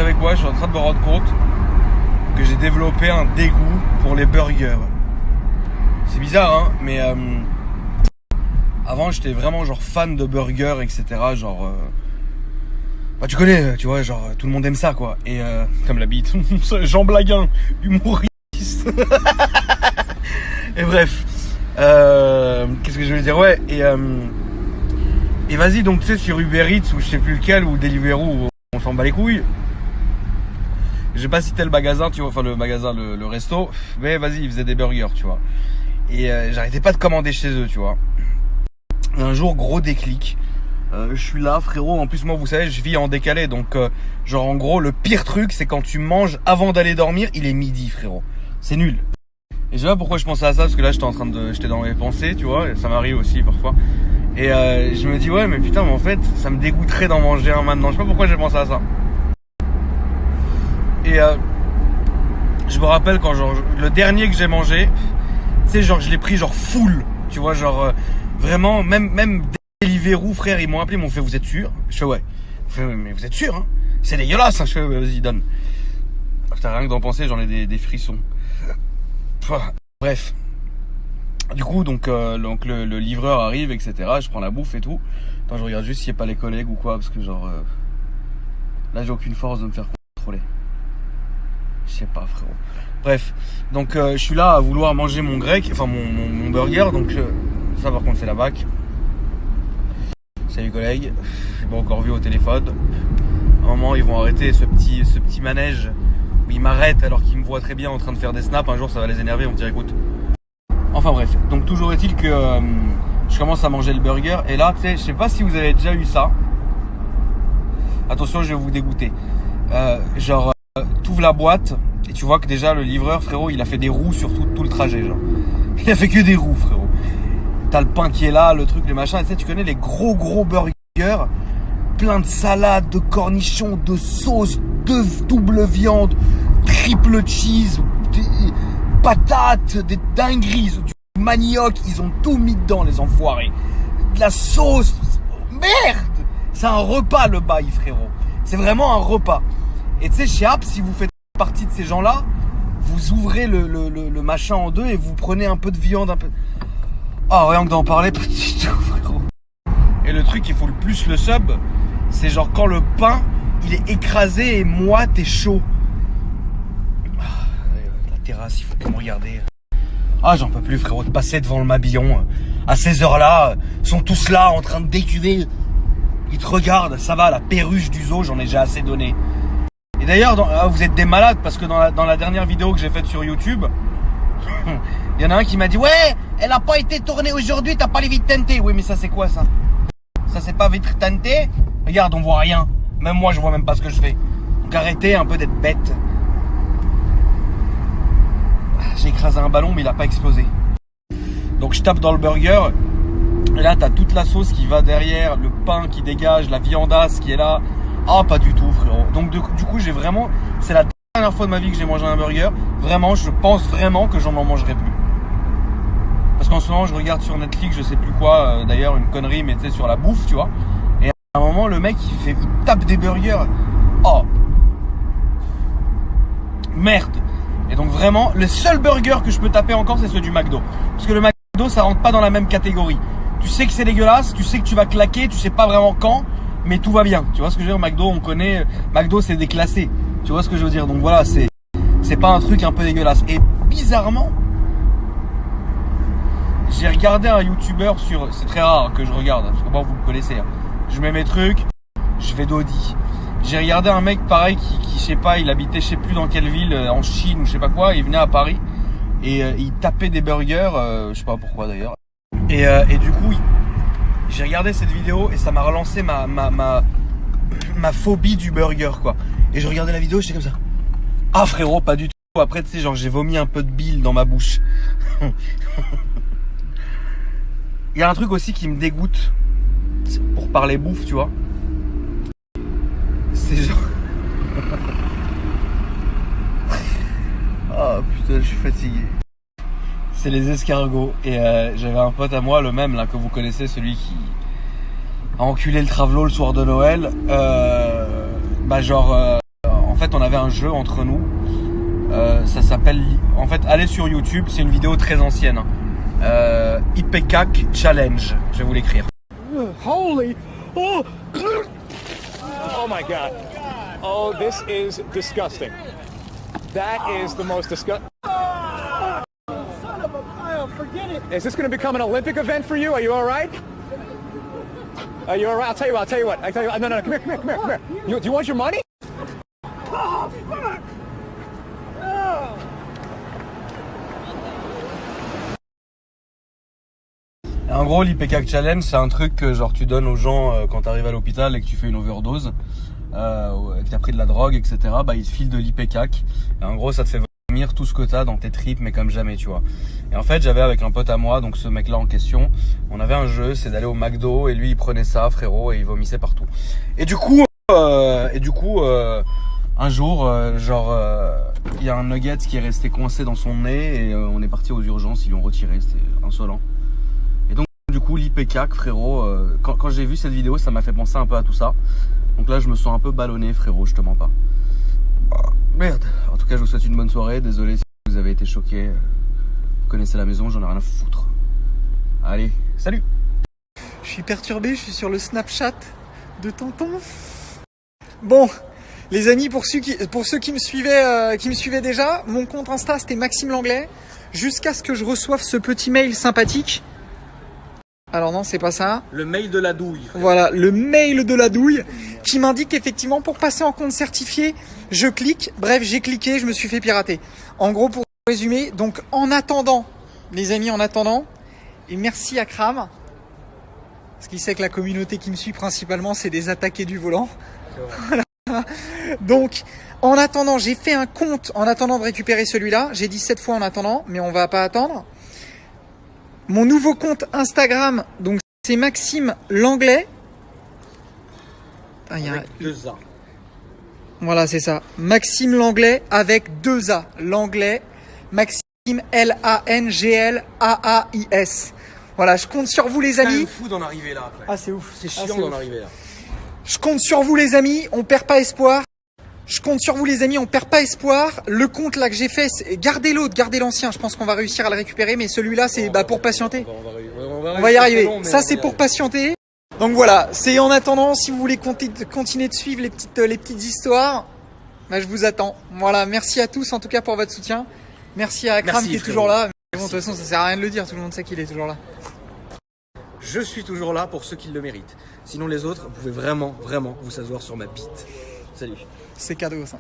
savez quoi, je suis en train de me rendre compte que j'ai développé un dégoût pour les burgers. C'est bizarre, hein, mais avant j'étais vraiment genre fan de burgers, etc. Genre, bah tu connais, tu vois, genre tout le monde aime ça, quoi. Et comme la bite, Jean Blaguin, humoriste. Et bref, qu'est-ce que je veux dire, ouais. Et vas-y, donc tu sais, sur Uber Eats ou je sais plus lequel, ou Deliveroo, on s'en bat les couilles. J'ai pas cité le magasin, tu vois, enfin le magasin, le resto, mais vas-y, ils faisaient des burgers, tu vois. Et j'arrêtais pas de commander chez eux, tu vois. Et un jour, gros déclic. Je suis là, frérot. En plus, moi, vous savez, je vis en décalé. Donc, genre, en gros, le pire truc, c'est quand tu manges avant d'aller dormir, il est midi, frérot. C'est nul. Et je sais pas pourquoi je pensais à ça, parce que là, j'étais dans mes pensées, tu vois. Et ça m'arrive aussi, parfois. Et je me dis, ouais, mais putain, mais en fait, ça me dégoûterait d'en manger un maintenant. Je sais pas pourquoi j'ai pensé à ça. Et je me rappelle quand, genre, le dernier que j'ai mangé, tu sais, genre, je l'ai pris, genre, full. Tu vois, genre, vraiment, même Deliveroo, frère, ils m'ont appelé, ils m'ont fait, vous êtes sûr? Je fais, ouais. Je fais, mais vous êtes sûr, hein? C'est dégueulasse, hein? Je fais, vas-y, donne. Putain, rien que d'en penser, j'en ai des frissons. Bref. Du coup, donc le livreur arrive, etc. Je prends la bouffe et tout. Attends, je regarde juste s'il n'y a pas les collègues ou quoi, parce que genre, là, j'ai aucune force de me faire contrôler. Je sais pas, frérot. Bref, donc je suis là à vouloir manger mon grec, enfin mon burger, donc ça par contre c'est la bac. Salut collègues, je l'ai pas encore vu au téléphone. À un moment ils vont arrêter ce petit manège où ils m'arrêtent alors qu'ils me voient très bien en train de faire des snaps. Un jour ça va les énerver, on me dire écoute. Enfin bref, donc toujours est-il que je commence à manger le burger et là tu sais, je sais pas si vous avez déjà eu ça. Attention, je vais vous dégoûter. Genre t'ouvres la boîte et tu vois que déjà le livreur, frérot, il a fait des roues sur tout le trajet, genre. Il a fait que des roues, frérot. T'as le pain qui est là, le truc, les machins, et tu sais, tu connais les gros burgers, plein de salades, de cornichons, de sauce, de double viande, triple cheese, des patates, des dingueries, du manioc, ils ont tout mis dedans, les enfoirés. De la sauce, merde! C'est un repas le bail, frérot. C'est vraiment un repas. Et tu sais, chez App, si vous faites partie de ces gens-là, vous ouvrez le machin en deux et vous prenez un peu de viande, un peu... Ah, rien que d'en parler, pas du tout, frérot. Et le truc qu'il faut le plus le sub, c'est genre quand le pain, il est écrasé et moite et chaud. La terrasse, il faut que me regarder. Ah, j'en peux plus, frérot, de passer devant le Mabillon. À ces heures-là, sont tous là, en train de décuver. Ils te regardent, ça va, la perruche du zoo, j'en ai déjà assez donné. Et d'ailleurs, vous êtes des malades parce que dans la dernière vidéo que j'ai faite sur YouTube, il y en a un qui m'a dit ouais, elle a pas été tournée aujourd'hui, t'as pas les vitres teintées. Oui, mais ça c'est quoi ça? Ça c'est pas vitre teintée? Regarde, on voit rien. Même moi, je vois même pas ce que je fais. Donc arrêtez un peu d'être bête. J'ai écrasé un ballon, mais il a pas explosé. Donc je tape dans le burger. Et là, t'as toute la sauce qui va derrière, le pain qui dégage, la viandasse qui est là. Ah, pas du tout, frérot. Donc du coup, j'ai vraiment... C'est la dernière fois de ma vie que j'ai mangé un burger. Vraiment, je pense vraiment que j'en mangerai plus. Parce qu'en ce moment, je regarde sur Netflix, je sais plus quoi, d'ailleurs, une connerie, mais tu sais, sur la bouffe, tu vois. Et à un moment, le mec, il tape des burgers. Oh. Merde. Et donc vraiment, le seul burger que je peux taper encore, c'est ceux du McDo. Parce que le McDo, ça rentre pas dans la même catégorie. Tu sais que c'est dégueulasse, tu sais que tu vas claquer, tu sais pas vraiment quand, mais tout va bien. Tu vois ce que je veux dire? McDo, on connaît. McDo, c'est déclassé. Tu vois ce que je veux dire? Donc voilà, c'est pas un truc un peu dégueulasse. Et bizarrement, j'ai regardé un YouTuber sur... C'est très rare que je regarde, parce que bon, vous me connaissez. Hein. Je mets mes trucs, je vais d'audi. J'ai regardé un mec pareil qui, je sais pas, il habitait je sais plus dans quelle ville, en Chine ou je sais pas quoi, il venait à Paris et il tapait des burgers, je sais pas pourquoi d'ailleurs. Et du coup, j'ai regardé cette vidéo et ça m'a relancé ma phobie du burger, quoi. Et je regardais la vidéo, j'étais comme ça. Ah frérot, pas du tout. Après, tu sais, genre j'ai vomi un peu de bile dans ma bouche. Il y a un truc aussi qui me dégoûte, pour parler bouffe, tu vois. C'est genre... Oh putain, je suis fatigué. C'est les escargots. Et j'avais un pote à moi, le même là que vous connaissez, celui qui a enculé le travelot le soir de Noël. fait, on avait un jeu entre nous. Ça s'appelle... En fait, allez sur YouTube, c'est une vidéo très ancienne. IPCAC Challenge. Je vais vous l'écrire. Holy... Oh! Oh my God. Oh, this is disgusting. That is the most disgusting... Son of a... forget it. Is this going to become an Olympic event for you? Are you all right? Are you all right? I'll tell you what. No, come here. Do you want your money? Oh, fuck! En gros, l'IPCAC Challenge, c'est un truc que genre tu donnes aux gens quand tu arrives à l'hôpital et que tu fais une overdose, que tu as pris de la drogue, etc. Bah, ils te filent de l'IPCAC. Et en gros, ça te fait vomir tout ce que tu as dans tes tripes, mais comme jamais, tu vois. Et en fait, j'avais avec un pote à moi, donc ce mec-là en question, on avait un jeu, c'est d'aller au McDo et lui, il prenait ça, frérot, et il vomissait partout. Et du coup, un jour, il y a un nugget qui est resté coincé dans son nez et on est parti aux urgences, ils l'ont retiré, c'était insolent. Et donc du coup l'IPCAC, frérot, quand j'ai vu cette vidéo, ça m'a fait penser un peu à tout ça. Donc là je me sens un peu ballonné, frérot, je te mens pas. Merde. En tout cas je vous souhaite une bonne soirée, désolé si vous avez été choqués. Vous connaissez la maison, j'en ai rien à foutre. Allez, salut. Je suis perturbé, je suis sur le Snapchat de tonton. Bon, les amis, pour ceux qui me suivaient déjà, mon compte Insta c'était Maxime Langlais, jusqu'à ce que je reçoive ce petit mail sympathique. Alors non, c'est pas ça. Le mail de la douille. Voilà, le mail de la douille qui m'indique effectivement pour passer en compte certifié, je clique. Bref, j'ai cliqué, je me suis fait pirater. En gros, pour résumer, donc en attendant, les amis, en attendant, et merci à Kram, parce qu'il sait que la communauté qui me suit principalement, c'est des attaqués du volant. Voilà. Donc, en attendant, j'ai fait un compte en attendant de récupérer celui-là. J'ai dit 7 fois en attendant, mais on va pas attendre. Mon nouveau compte Instagram, donc c'est Maxime Langlais. Ah, avec 2 A. Voilà, c'est ça. Maxime Langlais avec 2 A. Langlais. Maxime Langlais. Voilà, je compte sur vous les amis. C'est fou d'en arriver là après. Ah, c'est ouf. C'est chiant d'en arriver là. Je compte sur vous les amis, on perd pas espoir. Le compte là que j'ai fait, gardez l'autre, gardez l'ancien. Je pense qu'on va réussir à le récupérer, mais celui-là c'est pour patienter. On va y arriver. Ça c'est pour patienter. Donc voilà, c'est en attendant. Si vous voulez continuer de suivre les petites histoires, bah, je vous attends. Voilà, merci à tous en tout cas pour votre soutien. Merci à Kram qui est toujours là. Mais bon, de toute façon, ça sert à rien de le dire. Tout le monde sait qu'il est toujours là. Je suis toujours là pour ceux qui le méritent. Sinon les autres, vous pouvez vraiment vous asseoir sur ma bite. Salut. C'est cadeau ça.